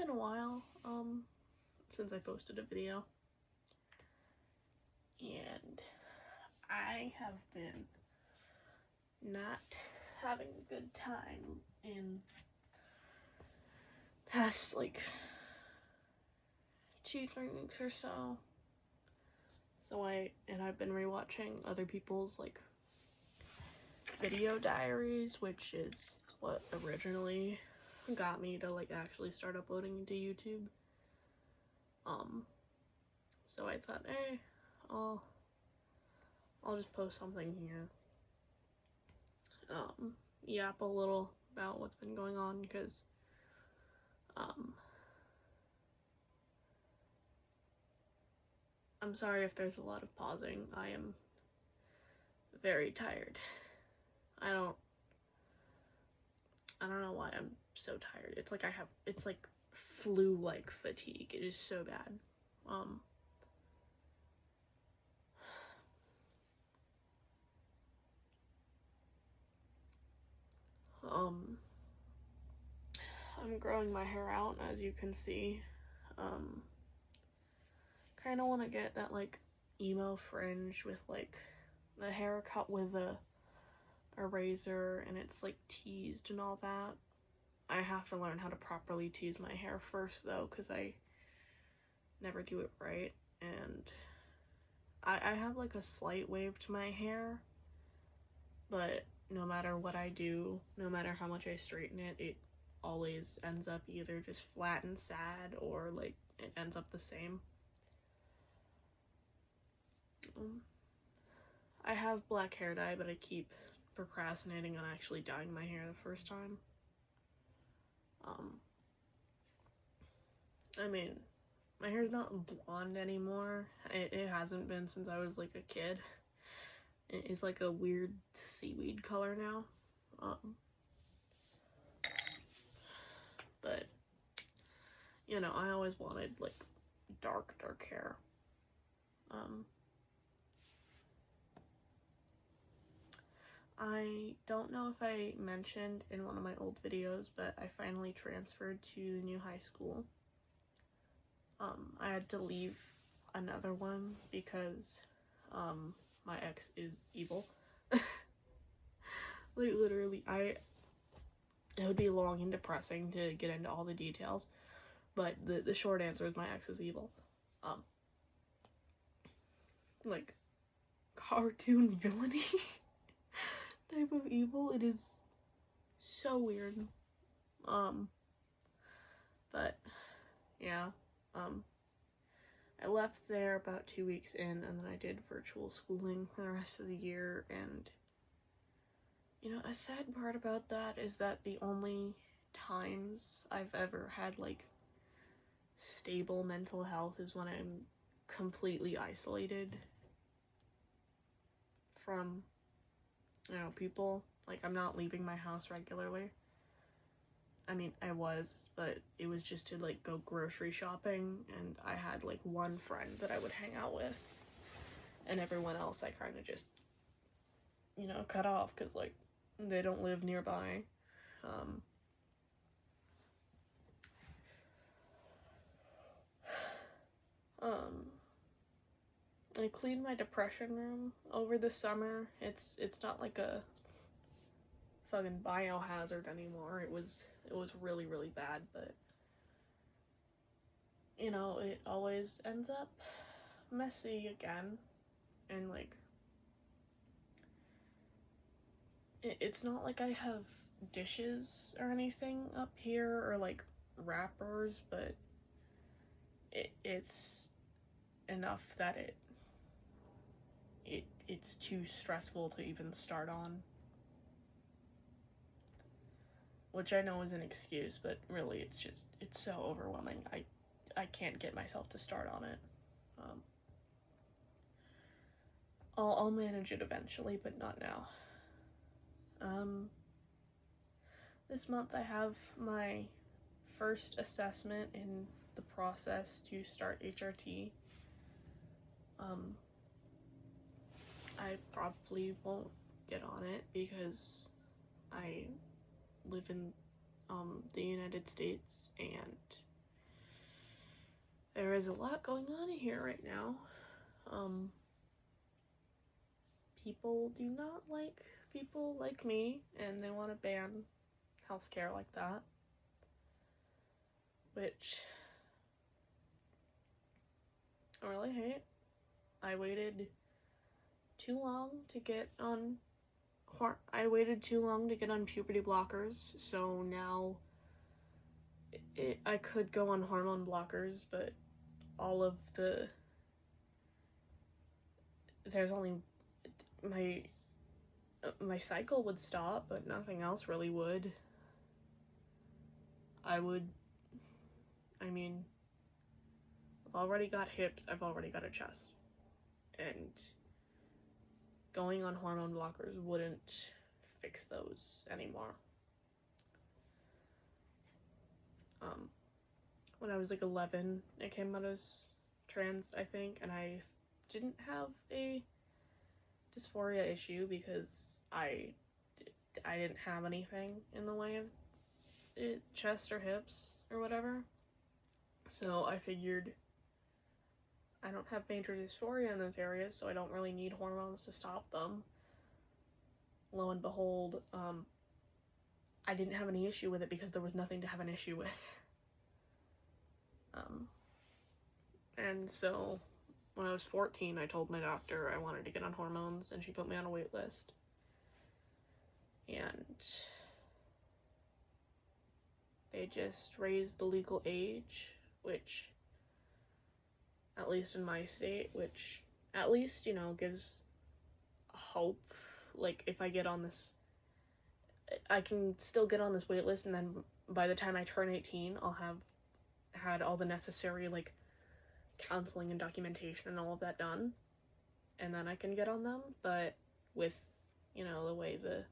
been a while, since I posted a video, and I have been not having a good time in past, like, 2-3 weeks or so. I've been rewatching other people's, like, video diaries, which is what originally got me to, like, actually start uploading to YouTube. So I thought, hey, I'll just post something here. Yap a little about what's been going on, because, I'm sorry if there's a lot of pausing. I am very tired. I don't know why I'm so tired. It's like flu-like fatigue. It is so bad. I'm growing my hair out, as you can see. Kind of want to get that, like, emo fringe with, like, the hair cut with a razor, and it's, like, teased and all that. I have to learn how to properly tease my hair first, though, because I never do it right, and I have, like, a slight wave to my hair, but no matter what I do, no matter how much I straighten it, it always ends up either just flat and sad, or, like, it ends up the same. I have black hair dye, but I keep procrastinating on actually dyeing my hair the first time. I mean, my hair's not blonde anymore. It hasn't been since I was, like, a kid. It's like a weird seaweed color now. But, you know, I always wanted, like, dark hair. I don't know if I mentioned in one of my old videos, but I finally transferred to the new high school. I had to leave another one because my ex is evil. Like, literally, it would be long and depressing to get into all the details, but the short answer is my ex is evil. Like, cartoon villainy type of evil. It is so weird. But yeah, I left there about 2 weeks in, and then I did virtual schooling for the rest of the year. And, you know, a sad part about that is that the only times I've ever had, like, stable mental health is when I'm completely isolated from, you know, people. Like, I'm not leaving my house regularly. I mean, I was, but it was just to, like, go grocery shopping, and I had, like, one friend that I would hang out with, and everyone else I kind of just, you know, cut off, because, like, they don't live nearby. I cleaned my depression room over the summer. It's not like a fucking biohazard anymore. It was really, really bad, but, you know, it always ends up messy again. And, like, it's not like I have dishes or anything up here, or, like, wrappers, but it's enough that it's too stressful to even start on. Which I know is an excuse, but really it's so overwhelming. I can't get myself to start on it. I'll manage it eventually, but not now. This month I have my first assessment in the process to start HRT. I probably won't get on it because I live in the United States, and there is a lot going on here right now. People do not like people like me, and they want to ban healthcare like that, which I really hate. I waited too long to get on puberty blockers, so now I could go on hormone blockers, but all of there's only my cycle would stop, but nothing else really would. I mean, I've already got hips, I've already got a chest, and going on hormone blockers wouldn't fix those anymore. When I was like 11, I came out as trans, I think, and I didn't have a dysphoria issue because I didn't have anything in the way of chest or hips or whatever. So I figured I don't have major dysphoria in those areas, so I don't really need hormones to stop them. Lo and behold, I didn't have any issue with it because there was nothing to have an issue with. And so when I was 14, I told my doctor I wanted to get on hormones, and she put me on a wait list. And they just raised the legal age, which, at least in my state, which at least, you know, gives hope. Like, if I get on this, I can still get on this wait list, and then by the time I turn 18, I'll have had all the necessary, like, counseling and documentation and all of that done, and then I can get on them. But with, you know, the way the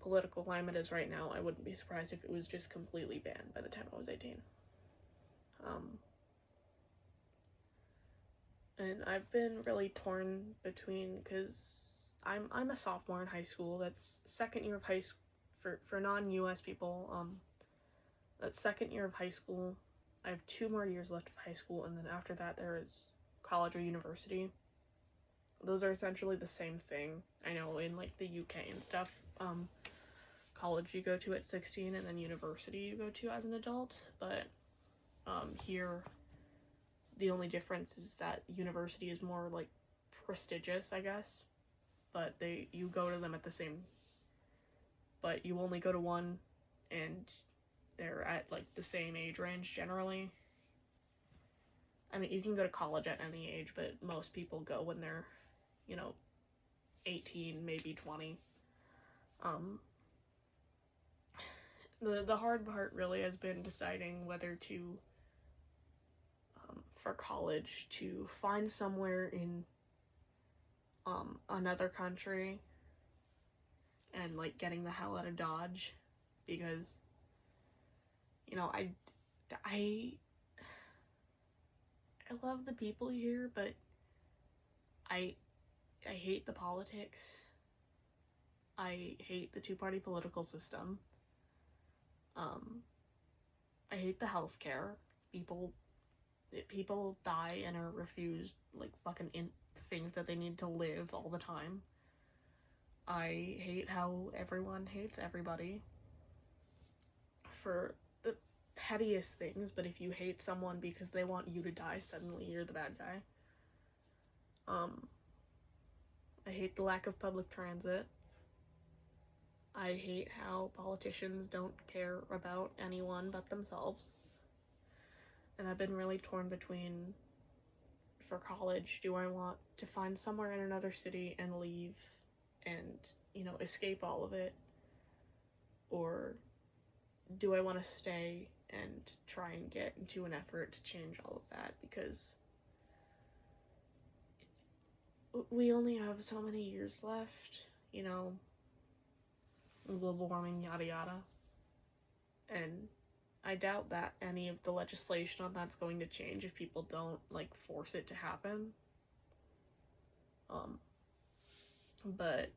political climate is right now, I wouldn't be surprised if it was just completely banned by the time I was 18. And I've been really torn between, because I'm a sophomore in high school. That's second year of high school for non-US people. That's second year of high school. I have 2 more years left of high school, and then after that there is college or university. Those are essentially the same thing. I know in like the UK and stuff, college you go to at 16, and then university you go to as an adult, but here the only difference is that university is more like prestigious, I guess, but you go to them at the same, but you only go to one, and they're at like the same age range generally. I mean, you can go to college at any age, but most people go when they're, you know, 18, maybe 20. The hard part really has been deciding whether to, for college, to find somewhere in another country and like getting the hell out of Dodge, because, you know, I love the people here, but I hate the politics. I hate the two-party political system. I hate the healthcare. People die and are refused like fucking things that they need to live all the time. I hate how everyone hates everybody for the pettiest things, but if you hate someone because they want you to die, suddenly you're the bad guy. I hate the lack of public transit. I hate how politicians don't care about anyone but themselves. And I've been really torn between, for college, do I want to find somewhere in another city and leave and, you know, escape all of it? Or do I want to stay and try and get into an effort to change all of that? Because we only have so many years left, you know, global warming, yada yada. And I doubt that any of the legislation on that's going to change if people don't, like, force it to happen. But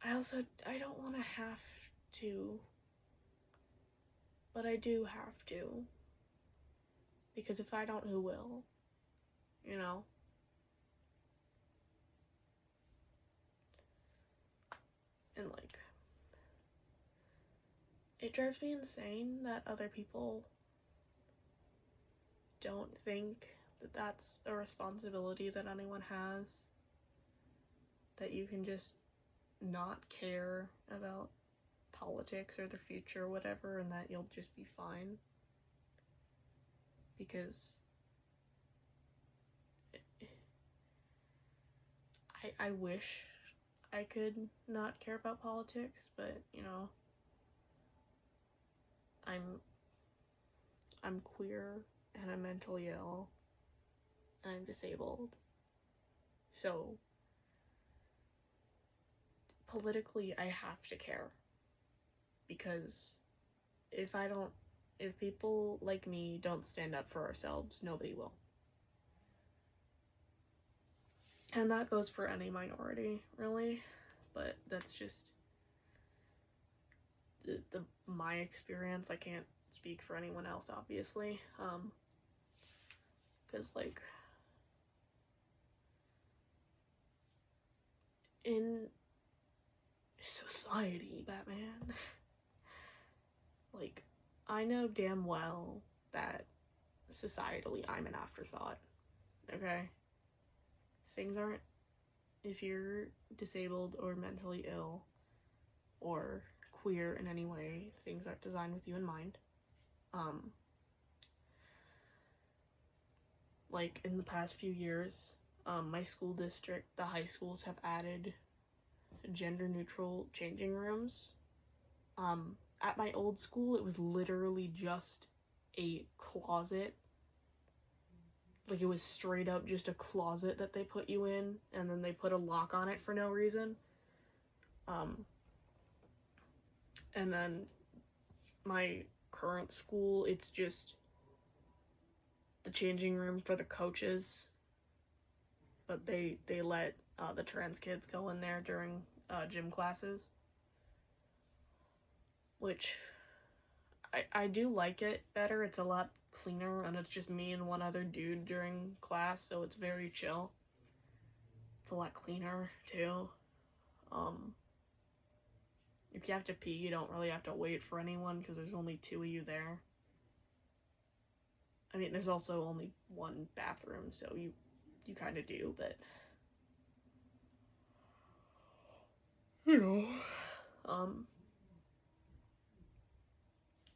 I don't want to have to But I do have to. Because if I don't, who will? You know? And, like, it drives me insane that other people don't think that that's a responsibility that anyone has. That you can just not care about politics or the future or whatever, and that you'll just be fine. Because I wish I could not care about politics, but, you know, I'm queer, and I'm mentally ill, and I'm disabled. So, politically, I have to care. Because if people like me don't stand up for ourselves, nobody will. And that goes for any minority, really. But that's just my experience. I can't speak for anyone else, obviously. Because, like, in society, Batman, like, I know damn well that societally I'm an afterthought, okay? Things aren't, if you're disabled or mentally ill or queer in any way, things aren't designed with you in mind. Like, in the past few years, my school district, the high schools have added gender-neutral changing rooms. At my old school, it was literally just a closet. Like, it was straight up just a closet that they put you in, and then they put a lock on it for no reason. And then my current school, it's just the changing room for the coaches, but they let the trans kids go in there during gym classes, which I do like it better. It's a lot cleaner, and it's just me and one other dude during class, so it's very chill. It's a lot cleaner too. If you have to pee, you don't really have to wait for anyone because there's only 2 of you there. I mean, there's also only one bathroom, so you kind of do, but you know,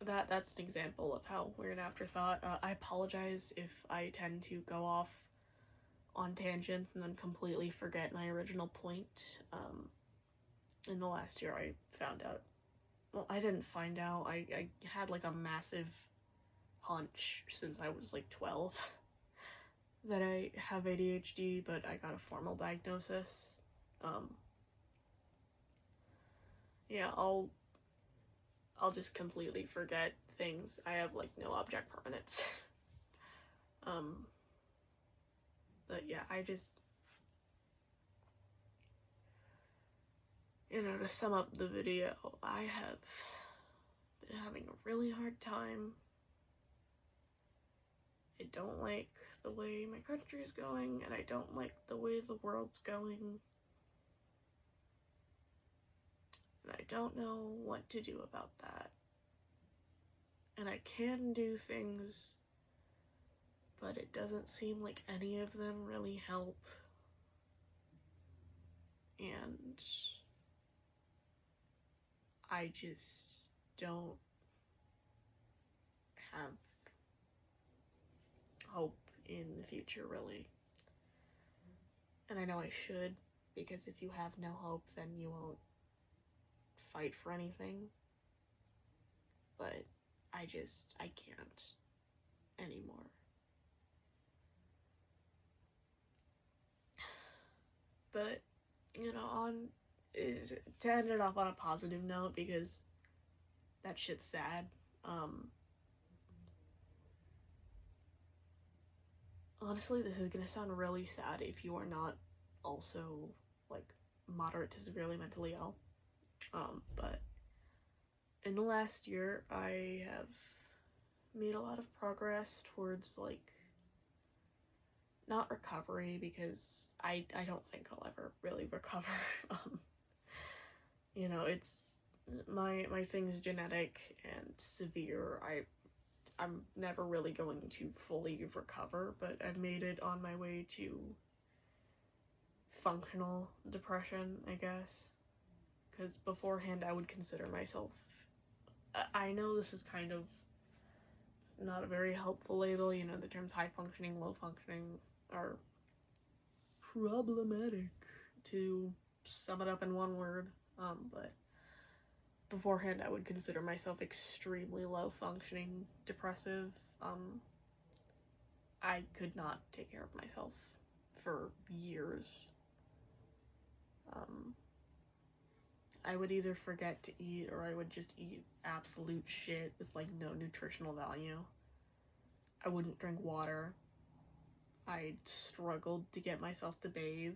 that's an example of how we're an afterthought. I apologize if I tend to go off on tangents and then completely forget my original point. In the last year, I found out. Well, I didn't find out. I had like a massive hunch since I was like 12 that I have ADHD, but I got a formal diagnosis. Yeah, I'll just completely forget things. I have like no object permanence. But yeah, I just, you know, to sum up the video, I have been having a really hard time. I don't like the way my country is going, and I don't like the way the world's going. And I don't know what to do about that. And I can do things, but it doesn't seem like any of them really help. And I just don't have hope in the future, really. And I know I should, because if you have no hope, then you won't fight for anything. But I can't anymore. But, you know, to end it off on a positive note, because that shit's sad, honestly, this is gonna sound really sad if you are not also, like, moderate to severely mentally ill, but in the last year, I have made a lot of progress towards, like, not recovery, because I don't think I'll ever really recover. You know, it's, my thing's genetic and severe. I'm never really going to fully recover, but I've made it on my way to functional depression, I guess. Because beforehand, I would consider myself, I know this is kind of not a very helpful label, you know, the terms high functioning, low functioning are problematic, to sum it up in one word, but beforehand I would consider myself extremely low functioning depressive. I could not take care of myself for years. I would either forget to eat, or I would just eat absolute shit with like no nutritional value. I wouldn't drink water. I struggled to get myself to bathe.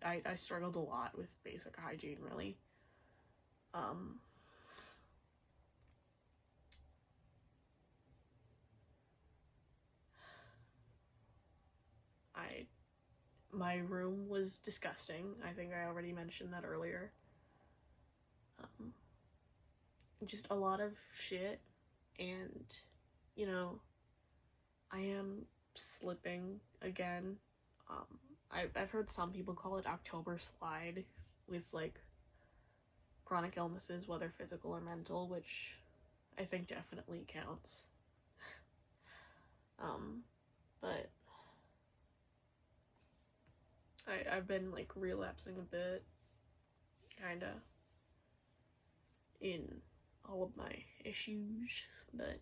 I struggled a lot with basic hygiene, really. My room was disgusting. I think I already mentioned that earlier. Just a lot of shit, and, you know, I am slipping again. I've heard some people call it October slide with, like, chronic illnesses, whether physical or mental, which I think definitely counts. But I've been, like, relapsing a bit, kinda, in all of my issues, but,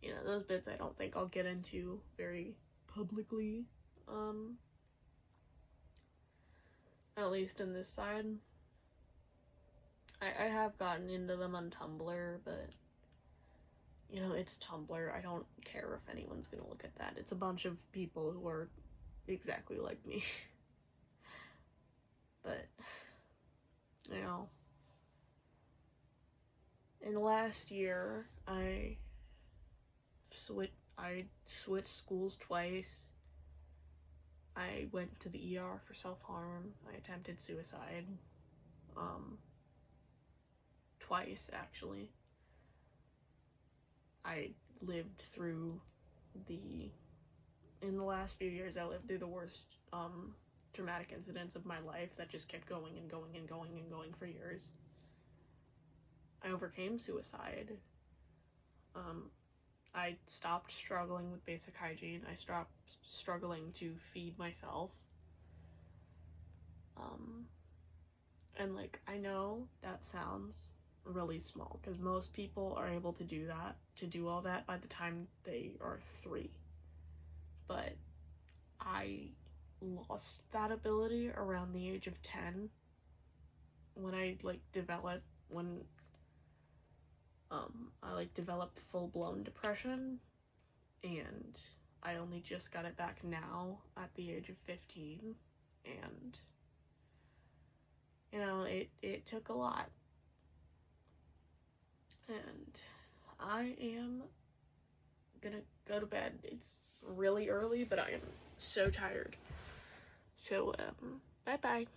you know, those bits I don't think I'll get into very publicly, at least in this side. I have gotten into them on Tumblr, but, you know, it's Tumblr. I don't care if anyone's gonna look at that. It's a bunch of people who are exactly like me. But, you know, in the last year, I switched schools twice. I went to the ER for self-harm. I attempted suicide. Twice, actually. I lived through in the last few years, I lived through the worst, traumatic incidents of my life that just kept going and going and going and going for years. I overcame suicide. I stopped struggling with basic hygiene. I stopped struggling to feed myself. And, like, I know that sounds really small, because most people are able to do all that by the time they are 3. But I lost that ability around the age of 10, when I, like, developed full-blown depression, and I only just got it back now at the age of 15, and, you know, it took a lot. And I am gonna go to bed. It's really early, but I am so tired. So, bye-bye.